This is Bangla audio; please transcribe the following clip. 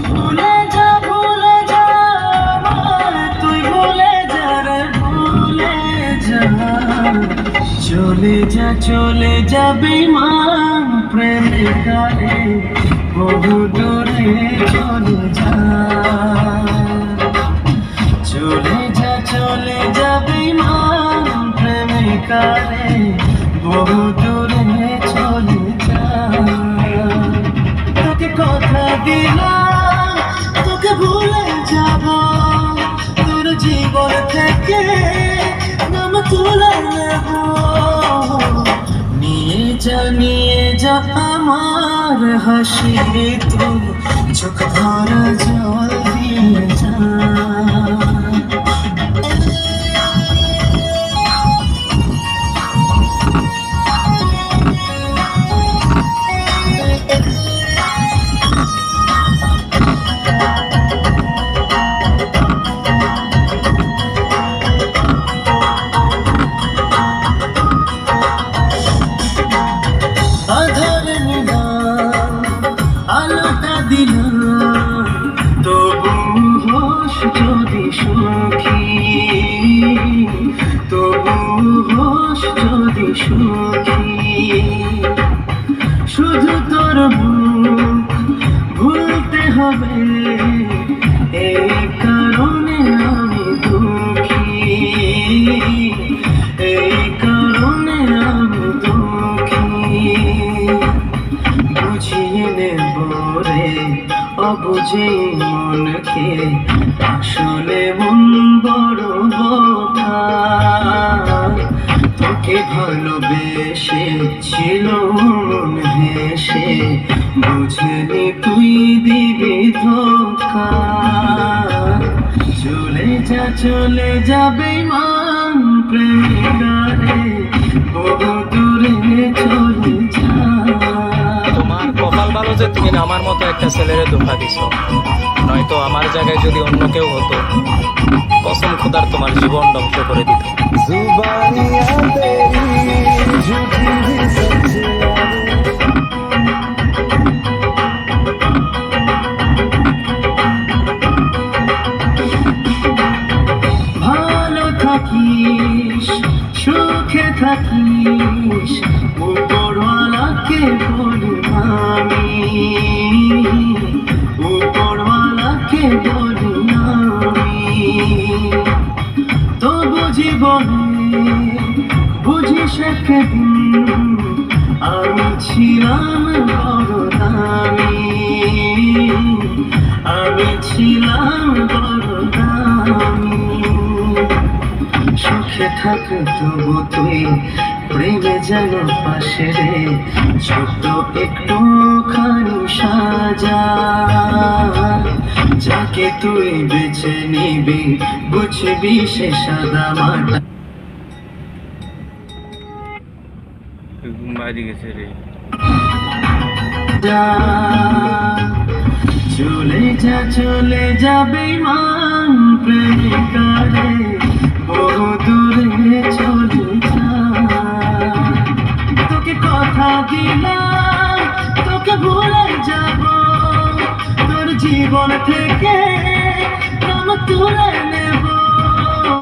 ভুলে যা তুই ভুলে যা রে ভুলে যা। চলে যা বেঈমান প্রেমিকারে বহু দূরে চলে যা। চলে যা বেঈমান প্রেমিকারে বহু দূরে চলে যা। তোকে কথা দিলাম তোকে ভুলে যাব, তোর জীবন থেকে নাম তুলে নেব। নিয়ে যা আমার হাসি, তো চোখ ভরা জল দিয়ে যা। আলোটা দিলাম তবু হোস যদি সুখী, তবু হোস যদি সুখী। শুধু তোর মুখ ভুলতে হবে এই কারণে আমি দুঃখী, এই কারণে আমি দুঃখী। বুঝিয়ে নেব রে অবুঝে মনকে, আসলে মন বড় বোকা। তোকে ভালোবেসে ছিল মন হেসে, বুঝলি তুই দিবি ধোঁকা। চলে যা বেঈমান প্রেমিকারে বহু দূরে চলে যা। তোমার কপাল ভালো যে তুমি আমার মতো একটা ছেলেরে ধোঁকা দিছো, নয়তো আমার জায়গায় যদি অন্য কেউ হতো কসম খোদার তোমার জীবন ধ্বংস করে দিত। ভালো থাকিস সুখে থাকিস উপরওয়ালাকে বলি আমি, উপরওয়ালাকে বলি আমি। তবু জীবনে বুঝিস একদিন আমি ছিলাম বড় দামি, আমি ছিলাম বড় দামি। সুখে থাক তবু তুই প্রেমে যেন পাশে রে, ছোট্ট একটু খানি সাজা। যাকে তুই বেছে নিবি বুঝবি সে সাদা মাটা। বাড়ি গেছে রে। চলে যা বেঈমান প্রেমিকারে বহু দূরে চলে যা। তোকে কথা দিলাম তোকে ভুলে যাব, তোর জীবন থেকে নাম তুলে